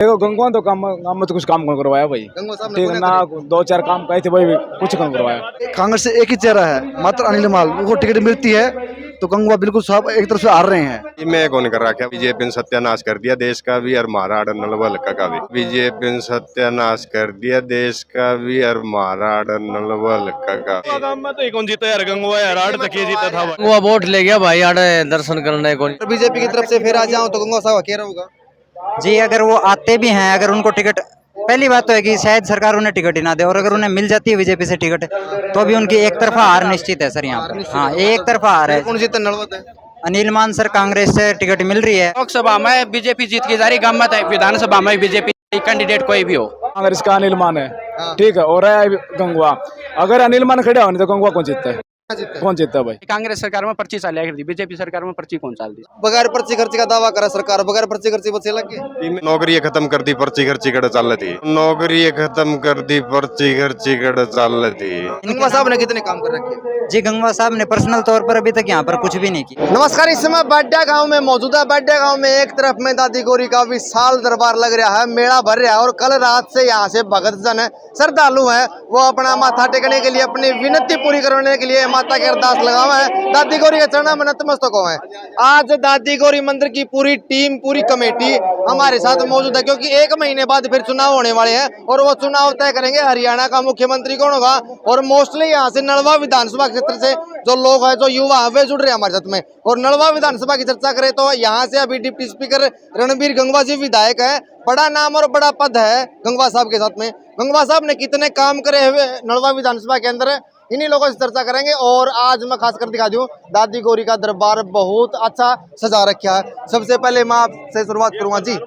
देखो गंगवा तो काम में तो कुछ काम कौन करवाया भाई। गंगवा साहब ने ठीक कोने ना, दो चार काम कहे थे भाई, कुछ कौन करवाया। कांग्रेस से एक ही चेहरा है, मात्र अनिल माल। उनको टिकट मिलती है तो गंगवा बिल्कुल साहब एक तरफ से हार रहे हैं। मैं कौन कर रहा, बीजेपी ने सत्यानाश कर दिया देश का भी और महाराड़ नलवलका का भी। बीजेपी ने सत्यानाश कर दिया देश का भी और महाराड़ नलवलका का। तो कौन जीता यार, गंगवा यार आड़ तक ये जीता था। गंगवा वोट ले गया भाई, आड़े दर्शन करने को। बीजेपी की तरफ से फिर आ जाऊं तो गंगवा साहब अकेला होगा जी। अगर वो आते भी हैं, अगर उनको टिकट, पहली बात तो है कि शायद सरकार उन्हें टिकट ही ना दे, और अगर उन्हें मिल जाती है बीजेपी से टिकट तो भी उनकी एक तरफा हार निश्चित है सर। यहाँ पर हाँ, एक तरफा हार है। कौन जीता नलवत है? अनिल मान सर, कांग्रेस से टिकट मिल रही है। लोकसभा में बीजेपी जीत की जा रही, गम्मत है विधानसभा में बीजेपी कैंडिडेट कोई भी हो। अगर इसका अनिल मान है, ठीक है, और है गंगवा। अगर अनिल मान खड़े हो नहीं तो गंगवा कौन जीतता है? कौन जीतता है भाई? कांग्रेस सरकार में पर्ची चाल दी, बीजेपी सरकार में पर्ची कौन चाल दी? बगैर पर्ची खर्ची का दावा करा सरकार, बगैर पर्ची खर्ची बचे लग गए। नौकरी खत्म कर दी, पर्ची खर्ची कड़ चल थी। नौकरी खत्म कर दी, पर्ची खर्ची कड़ चल थी। गंगवा साहब ने कितने काम कर रखे? जी, गंगवा साहब ने पर्सनल तौर पर अभी तक यहाँ पर कुछ भी नहीं किया। नमस्कार, इस समय बाड्या गांव में मौजूद है। बाड्या गांव में एक तरफ में दादी गौरी का विशाल दरबार लग रहा है, मेला भर रहा है, और कल रात से यहाँ से भगत जन है, श्रद्धालु है, वो अपना माथा टेकने के लिए, अपनी विनती पूरी करने के लिए माता की अरदास लगा हुआ है। दादी गौरी के चरणों में नतमस्तक है। आज दादी गौरी मंदिर की पूरी टीम, पूरी कमेटी हमारे साथ मौजूद है, क्योंकि एक महीने बाद फिर चुनाव होने वाले हैं और वो चुनाव तय करेंगे हरियाणा का मुख्यमंत्री कौन होगा। और मोस्टली यहाँ से नलवा विधानसभा क्षेत्र से जो लोग हैं, जो युवा है, वे जुड़ रहे हैं हमारे साथ में। और नलवा विधानसभा की चर्चा करें तो यहाँ से अभी डिप्टी स्पीकर रणबीर गंगवा जी विधायक है, बड़ा नाम और बड़ा पद है गंगवा साहब के साथ में। गंगवा साहब ने कितने काम करे हुए नलवा विधानसभा के अंदर, इन्हीं लोगों से चर्चा करेंगे। और आज मैं खासकर दिखा दूं, दादी गौरी का दरबार बहुत अच्छा सजा रखा है। सबसे पहले मैं आपसे शुरुआत करूंगा जी,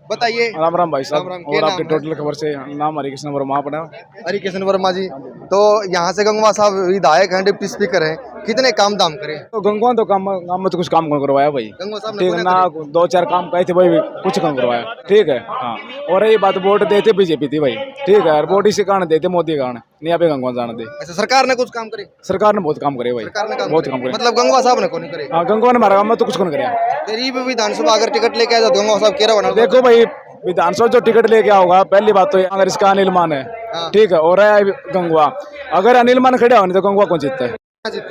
बताइए। राम राम भाई साहब। राम राम, और क्या आपके नाम है? टोटल खबर से नाम हरिकृष्ण वर्मा पड़ा। हरिकृष्ण वर्मा जी, तो यहाँ से गंगवा साहब विधायक हैं, डिप्टी स्पीकर हैं, कितने काम दाम करे? तो गंगवा तो काम में तो कुछ काम कौन करवाया भाई। गंगवा साहब ठीक ने है ना, दो चार काम कहे थे भाई, कुछ कौन करवाया। ठीक है हाँ, और यही बात वोट देते बीजेपी थी भाई। ठीक है, वोट इसी कारण देते, मोदी कारण, नहीं आप गंगवा जाने दे। अच्छा, सरकार ने कुछ काम करे? सरकार ने बहुत काम करे भाई, सरकार ने काम बहुत करे। काम करे। मतलब गंगवा साहब ने कौन नहीं करे? हाँ, गंगवा ने मारा, मैं तो कुछ कौन कराया। गरीब विधानसभा अगर टिकट लेके आया तो गंगवा साहब कह रहा है। देखो भाई, विधानसभा जो टिकट लेके होगा, पहली बात तो अगर इसका अनिल मान है, ठीक है, और है गंगवा। अगर अनिल मान खड़े हो नहीं तो गंगवा कौन जीतता है?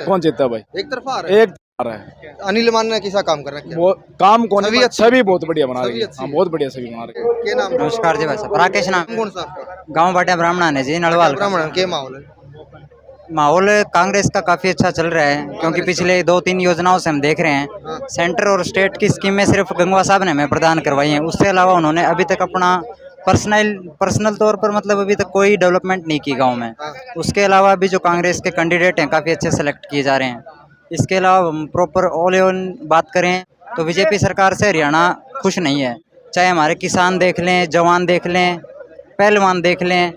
कौन जीतता है भाई? एक तरफा आ रहा है। एक आ रहा है। अनिल मान ने किसा काम कर रखा है? वो काम कौन, सभी अच्छे? सभी बहुत बढ़िया बना रहे सभी हैं। अच्छे हाँ, हैं। बहुत बढ़िया सभी बना रहे हैं। क्या नाम है? नमस्कार जी भाई साहब, राकेश नाम, कौन सा आपका? गाँव बाटिया ब्राह्मण है जी, नलवाल का। ब्राह्मण के माहौल है? माहौल कांग्रेस का काफी अच्छा चल रहा है, क्योंकि पिछले 2-3 योजनाओं से हम देख रहे हैं, सेंटर और स्टेट की स्कीमें सिर्फ गंगवा साहब ने हमें प्रदान करवाई हैं। उसके अलावा उन्होंने अभी तक अपना पर्सनल तौर पर मतलब अभी तक कोई डेवलपमेंट नहीं की गांव में। उसके अलावा भी जो कांग्रेस के कैंडिडेट हैं काफ़ी अच्छे सेलेक्ट किए जा रहे हैं। इसके अलावा प्रॉपर ऑल इन बात करें तो बीजेपी सरकार से हरियाणा खुश नहीं है। चाहे हमारे किसान देख लें, जवान देख लें, पहलवान देख लें,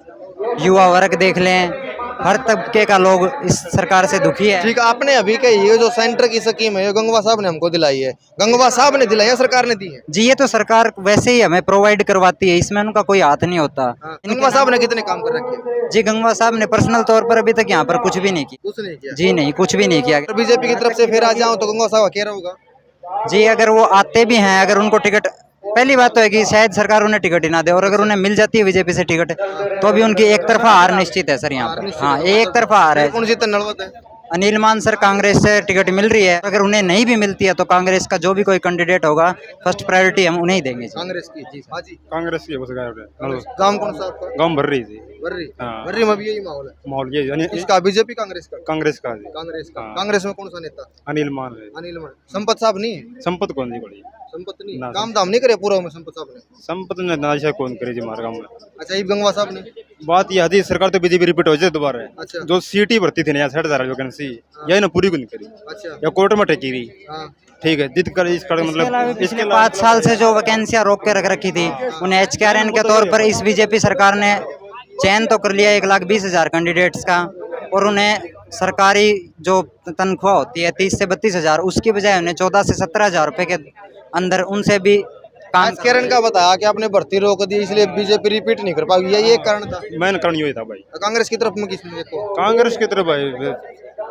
युवा वर्ग देख लें, हर तबके का लोग इस सरकार से दुखी है। ठीक, आपने अभी कही ये जो सेंटर की स्कीम है, ये गंगवा साहब ने हमको दिलाई है। गंगवा साहब ने दिलाई है, सरकार ने दी है? जी, ये तो सरकार वैसे ही हमें प्रोवाइड करवाती है, इसमें उनका कोई हाथ नहीं होता। गंगवा साहब ने कितने काम कर रखे? जी, गंगवा साहब ने पर्सनल तौर पर अभी तक यहाँ पर कुछ भी नहीं किया। कुछ नहीं किया जी नहीं, कुछ भी नहीं किया। बीजेपी की तरफ से फिर आ जाऊं तो गंगवा साहब अकेला होगा? जी, अगर वो आते भी हैं, अगर उनको टिकट, पहली बात तो है कि शायद सरकार उन्हें टिकट ही ना दे, और अगर उन्हें मिल जाती है बीजेपी से टिकट तो भी उनकी एक तरफा हार निश्चित है सर। यहाँ पर हाँ, एक तरफा हार है। कौन जीता नलवत है? अनिल मान सर, कांग्रेस से टिकट मिल रही है, अगर उन्हें नहीं भी मिलती है तो कांग्रेस का जो भी कोई कैंडिडेट होगा, फर्स्ट प्रायोरिटी हम उन्हें ही देंगे। कांग्रेस की? जी हाँ जी। कांग्रेस की गांव कौन सा आपका? गाँव भर रही थी। वर्री? हाँ। वर्री में भी यही माहौल है? माहौल ये इसका बीजेपी कांग्रेस का? कांग्रेस का जी। कांग्रेस का। हाँ। कांग्रेस में कौन सा नेता? अनिल मान है। अनिल मान। संपत साहब नहीं है? संपत कौन जी बड़ी संपत नहीं, ना। काम दाम नहीं करे पूरा में संपत साहब ने? संपत ने नाशा कौन करे जी हमारे गाँव में। अच्छा, ये गंगवा साहब ने? बात यह थी, सरकार तो बीजेपी रिपीट हो जाए दोबारा। अच्छा। जो सीट ही भरती थी ना, 60,000 वैकेंसी, यही ना पूरी को नहीं करी, अच्छा। या कोर्ट में टेकी हुई। हाँ। ठीक है, जित कर इस कर मतलब पिछले 5 साल से जो वैकेंसियां रोक के रख रखी थी, उन्हें HKRN के तौर पर इस बीजेपी सरकार ने चयन तो कर लिया 1,20,000 कैंडिडेट्स का, और उन्हें सरकारी जो तनख्वाह होती है 30 से 32,000, उसकी बजाय उन्हें 14 से 17,000 रुपए के अंदर उनसे भी काम। HKRN का बताया कि आपने भर्ती रोक दी, इसलिए बीजेपी रिपीट नहीं कर पाई, यही एक कारण था? मैंने कारण ये था भाई, कांग्रेस की तरफ में किसने देखो? कांग्रेस की तरफ भाई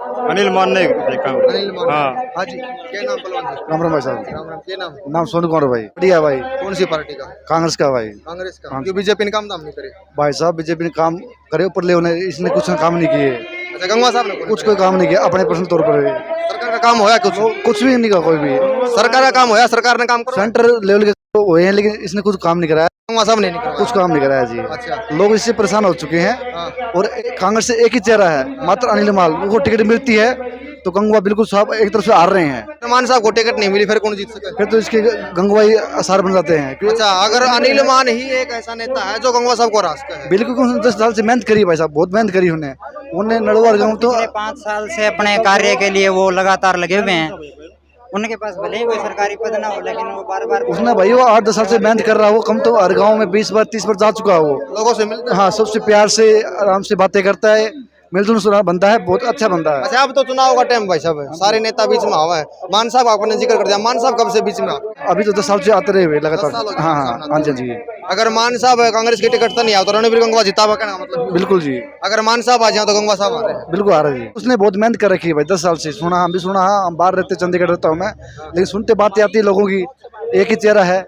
अनिल मान ने देखा। अनिल मान। हाँ। हाँ जी, क्या नाम पहलवान जी? राम राम भाई साहब। राम राम, क्या नाम? नाम सोनू कुमार भाई। बढ़िया भाई। कौन सी पार्टी का? कांग्रेस का भाई। कांग्रेस का। हाँ। क्यों बीजेपी ने काम धाम नहीं करे? भाई साहब बीजेपी ने काम करे ऊपर ले उन्हें, इसने कुछ काम नहीं किए, अच्छा, गंगवा साहब ने कुछ कोई काम नहीं किया अपने पर्सनल तौर पर। सरकार का काम होया कुछ? कुछ भी नहीं का कोई भी। सरकार का काम होया, सरकार ने काम करो। सेंटर लेवल के तो हुए हैं लेकिन इसने कुछ काम नहीं कराया, गंगवा साहब ने नहीं करवाया। कुछ काम नहीं कराया जी। अच्छा। लोग इससे परेशान हो चुके हैं। हाँ। और कांग्रेस से एक ही चेहरा है, मात्र अनिल माल। वो टिकट मिलती है तो गंगवा बिल्कुल साहब एक तरफ से हार रहे हैं। मान साहब को टिकट नहीं मिली, फिर कौन जीत सके? फिर तो इसके गंगवा ही आसार बन जाते हैं। अच्छा, अगर अनिल मान ही एक ऐसा नेता है जो गंगवा साहब को रास्ता है। बिल्कुल 10 साल से मेहनत करी भाई साहब, बहुत मेहनत करी उन्हें नड़वार गाँव तो पिछले 5 साल से अपने कार्य के लिए वो लगातार लगे हुए हैं। उनके पास भले ही कोई सरकारी पद ना हो, लेकिन वो बार बार उसने भाई वो 8-10 साल से मेहनत कर रहा है। वो कम तो हर गाँव में 20 बार 30 बार जा चुका है वो। लोगों से मिलते हैं। हाँ, सबसे प्यार से आराम से बातें करता है, मिलजुल सुना बंदा है, बहुत अच्छा बंदा है। अच्छा, अब तो चुनाव का टाइम भाई साहब, सारे नेता बीच में आवा है। मान साहब आपने जिक्र कर दिया, मान साहब कब से बीच में अभी तो 10 साल से आते रहे हुए 10 साल हो लगातार। गए हाँ सामने हाँ हाँ जी। अगर मान साहब कांग्रेस की टिकट तो नहीं आओ तो रणवीर गंगवा जितावा कहना मतलब? बिल्कुल जी, अगर मान साहब आ जाए तो गंगवा साहब आ रहे हैं। बिल्कुल आ रहा जी। उसने बहुत मेहनत कर रखी है भाई 10 साल से। सुना हम भी सुना, हाँ हम बाहर रहते, चंडीगढ़ रहता हूँ मैं, लेकिन सुनते बातें आती है लोगों की, एक ही चेहरा है,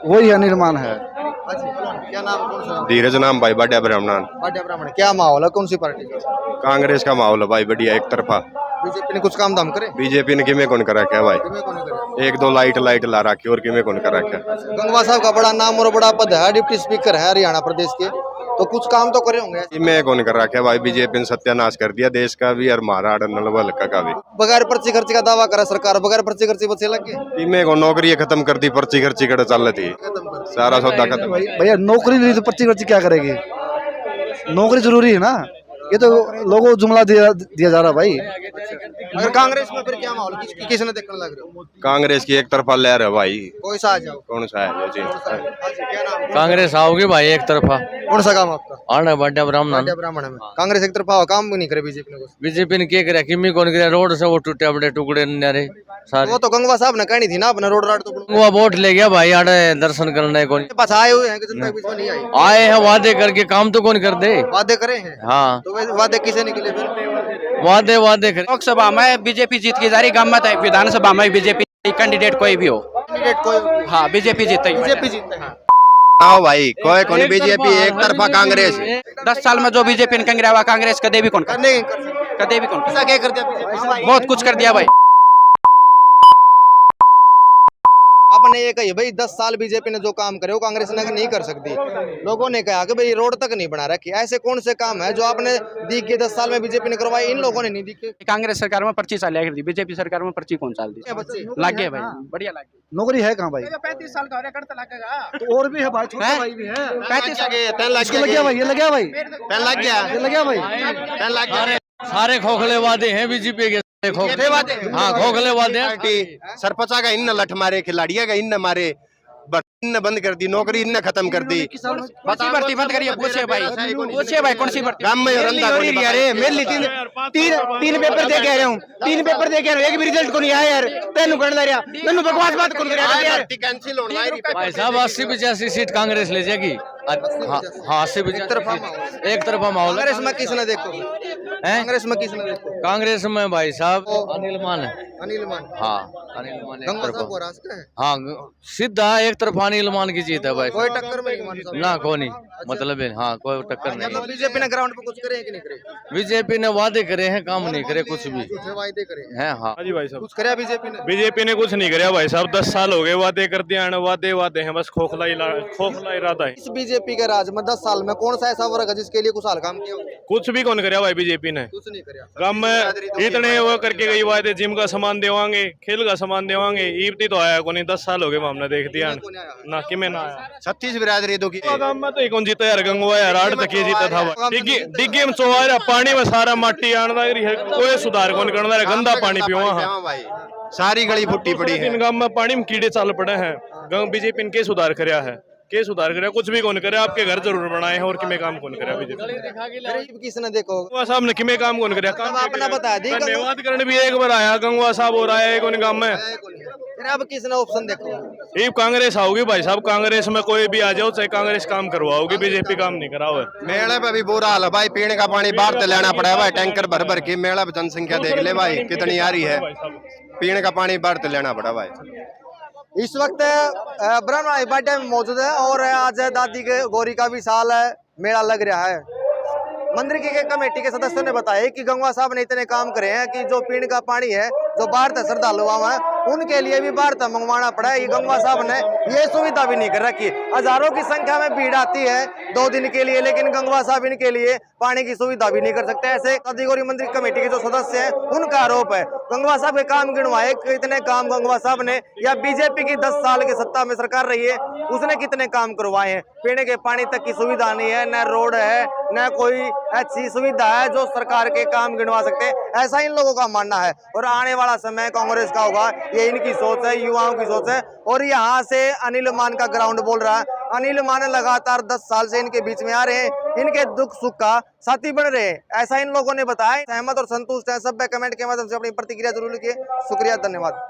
वही अनिल मान है। क्या नाम? कौन सा? धीरज नाम भाई, बढ़िया ब्राह्मण। पाटिया ब्राह्मण। क्या माहौल है, कौन सी पार्टी का? कांग्रेस का माहौल है भाई, बढ़िया एक तरफा। बीजेपी ने कुछ काम धाम करे? बीजेपी ने किमें कौन करा क्या भाई? किमें कौन करे? 1-2 लाइट ला रखी और किमें कौन करा क्या? गंगवा साहब का बड़ा नाम और बड़ा पद है, डिप्टी स्पीकर है हरियाणा प्रदेश के, तो कुछ काम तो करे होंगे। किमें कौन करा क्या भाई? बीजेपी ने सत्यानाश कर दिया देश का भी और महाराड़ नलवल का भी। बगैर पर्ची खर्ची का दावा करा सरकार, बगैर पर्ची खर्ची बचे लग गए। किमें को नौकरी खत्म कर दी, पर्ची खर्ची कर चल थी, सारा सौदा खत्म। भैया नौकरी नहीं तो पर्ची क्या करेगी? नौकरी जरूरी है ना, ये तो लोगों को जुमला दिया जा रहा भाई। अगर कांग्रेस में फिर क्या माहौल, किसने देखने लग रहे हो? कांग्रेस की एक तरफा लहर है भाई। कोई सा आ जाओ। कौन सा है जी? क्या नाम? कांग्रेस आओगे भाई एक तरफा। कौन सा काम आपका? आना बढ़िया ब्राह्मण। पाटिया ब्राह्मण में कांग्रेस एक तरफा काम भी नहीं करे बीजेपी ने कुछ। बीजेपी ने क्या करे? किमी कौन करे? रोड से वो टूटे बड़े टुकड़े न्यारे सारे। वो तो गंगवा साहब ने कहनी थी ना अपने रोड राड तो वो वोट ले गया भाई, आड़े दर्शन करने कौन पास आए हुए हैं कि जनता के बीच में नहीं आए? आए हैं वादे करके, काम तो कौन कर दे? वादे करे हैं। हाँ, तो वैसे वादे किसे निकले फिर? वादे करे। लोकसभा में बीजेपी जीत की जा रही, गम्मत है विधानसभा में बीजेपी कैंडिडेट कोई भी हो। कैंडिडेट कोई? हाँ, बीजेपी जीतती है। बीजेपी जीतते हैं। आओ भाई, कोई कौन बीजेपी एक तरफा कांग्रेस। 10 साल में जो बीजेपी ने कंगरावा, कांग्रेस कदे भी कौन कर, करने कर सकते। कदे भी कौन कर। ऐसा क्या कर दिया बीजेपी? बहुत कुछ कर दिया भाई। आपने ये कही भाई 10 साल बीजेपी ने जो काम करे वो कांग्रेस ने नहीं कर सकती। लोगों ने कहा कि भाई रोड तक नहीं बना रखी। ऐसे कौन से काम है जो आपने दिखे 10 साल में बीजेपी ने करवाए, इन लोगों ने नहीं दिखे? कांग्रेस सरकार में पर्ची साल कर दी, बीजेपी सरकार में पर्ची कौन साल दी? बच्चे लग गए भाई, बढ़िया लग गए। नौकरी है कहाँ भाई? 35 साल का हो रहा, करता लगेगा। तो और भी है भाई, छोटे भाई भी है। 35 साल इसको लग गया भाई, ये लग गया भाई, लग गया, ये लग गया भाई। लग गया। सारे खोखले वादे हैं बीजेपी के। खोखले वादे? हाँ, खोखले वादे हैं। सरपंचा का इन लठ मारे, खिलाड़िया का इन मारे, इन बंद कर दी, नौकरी इन खत्म कर दी। भर्ती बंद करिए। पूछे भाई कौन सी भर्ती? काम में रंदा कौन बता? यार मेरे तीन पेपर दे के आ रहा हूँ, 3 पेपर दे के आ रहा हूँ, एक भी रिजल्ट को नहीं आया यार। तेन गण रहा तेन बकवास बात कौन कर यार? कैंसिल होना है भाई साहब 80-85 सीट कांग्रेस ले जाएगी। हाँ, 80-85 एक तरफा माहौल। कांग्रेस में किसने देखो? कांग्रेस में किसने देखो? कांग्रेस में भाई साहब अनिल मान है। अनिल मान। हाँ, अनिल मान एक गंगवा साहब को तरफा। रास्ता है। हाँ, सीधा एक तरफा अनिल मान की जीत है भाई। कोई टक्कर में नहीं मान साहब। ना कोई नहीं, मतलब है, हाँ कोई टक्कर तो नहीं। बीजेपी ने ग्राउंड पे कुछ करे कि नहीं करे? बीजेपी ने वादे करे हैं, काम नहीं करे कुछ भी झूठे वायदे करे है। हाँ, जी भाई साहब, कुछ करे बीजेपी ने? बीजेपी ने कुछ नहीं कराया भाई साहब। 10 साल हो गए वादे कर दिया, वादे हैं, बस खोखला इरादा है। इस बीजेपी के राज में 10 साल में कौन सा ऐसा वर्ग है जिसके लिए कुछ हाल काम किया? कुछ भी कौन कराया भाई बीजेपी ने। कुछ नहीं कराया। गाँव में इतने वो करके गई वादे, जिम का सामान देवांगे, खेल का सामान देवांगे, ईबती तो आया कोनी। 10 साल हो गए हमने देख दिया ना, कि में ना आया। 36 बिरादरी तो की गाँव में तो कौन जीता यार? गंगवा यार 8 तक ये जीता था भाई। डिग्गी में चोरा पानी में सारा माटी आना, कोई सुधार कौन करना है? गंदा पानी पियो भाई, सारी गली फुट्टी पड़ी है। गाँव में पानी में कीड़े चाल पड़े हैं। गाँव बीजेपी ने के सुधार कराया है? के सुधार करे कुछ भी कौन करे आपके घर जरूर बनाए हैं और किमें काम कौन करे बीजेपी गरीब किसने देखो गंगवा साहब ने किमें काम कौन करे अब आपने बता दी धन्यवाद करने भी एक बार आया गंगवा साहब और आया है कौन काम में फिर अब किसने ऑप्शन देखो ये कांग्रेस आओगी भाई साहब कांग्रेस में कोई भी आ जाओ चाहे कांग्रेस काम करवाओगी बीजेपी काम नहीं कराओ मेले पे भी बुरा हाल है भाई, पीने का पानी बाहर से लेना पड़ा है भाई, टैंकर भर भर के। मेला पे जनसंख्या देख ले भाई कितनी आ रही है, पीने का पानी बाहर से लेना पड़ा भाई। इस वक्त ब्रह्मणाई बाड्डे में मौजूद है और आज दादी के गौरी का विशाल मेला लग रहा है। मंदिर की कमेटी के सदस्यों ने बताया कि गंगवा साहब ने इतने काम करे हैं कि जो पीने का पानी है जो बाहर से श्रद्धालु है उनके लिए भी बाहर से मंगवाना पड़ा है। ये गंगवा साहब ने ये सुविधा भी नहीं कर रखी। हजारों की संख्या में भीड़ आती है 2 दिन के लिए, लेकिन गंगवा साहब इनके लिए पानी की सुविधा भी नहीं कर सकते। ऐसे दादी गौरी मंदिर कमेटी के जो सदस्य हैं उनका आरोप है। गंगवा साहब के काम गिनवाए, कितने काम गंगवा साहब ने या बीजेपी की 10 साल की सत्ता में सरकार रही है उसने कितने काम करवाए हैं। पीने के पानी तक की सुविधा नहीं है, न रोड है, न कोई ऐसी सुविधा है जो सरकार के काम गिनवा सकते हैं, ऐसा इन लोगों का मानना है। और आने वाला समय कांग्रेस का होगा, ये इनकी सोच है, युवाओं की सोच है। और यहाँ से अनिल मान का ग्राउंड बोल रहा है। अनिल मान लगातार 10 साल से इनके बीच में आ रहे हैं, इनके दुख सुख का साथी बन रहे हैं, ऐसा इन लोगों ने बताया। सहमत और संतुष्ट है सब कमेंट के माध्यम से अपनी प्रतिक्रिया जरूर लिखिए। शुक्रिया, धन्यवाद।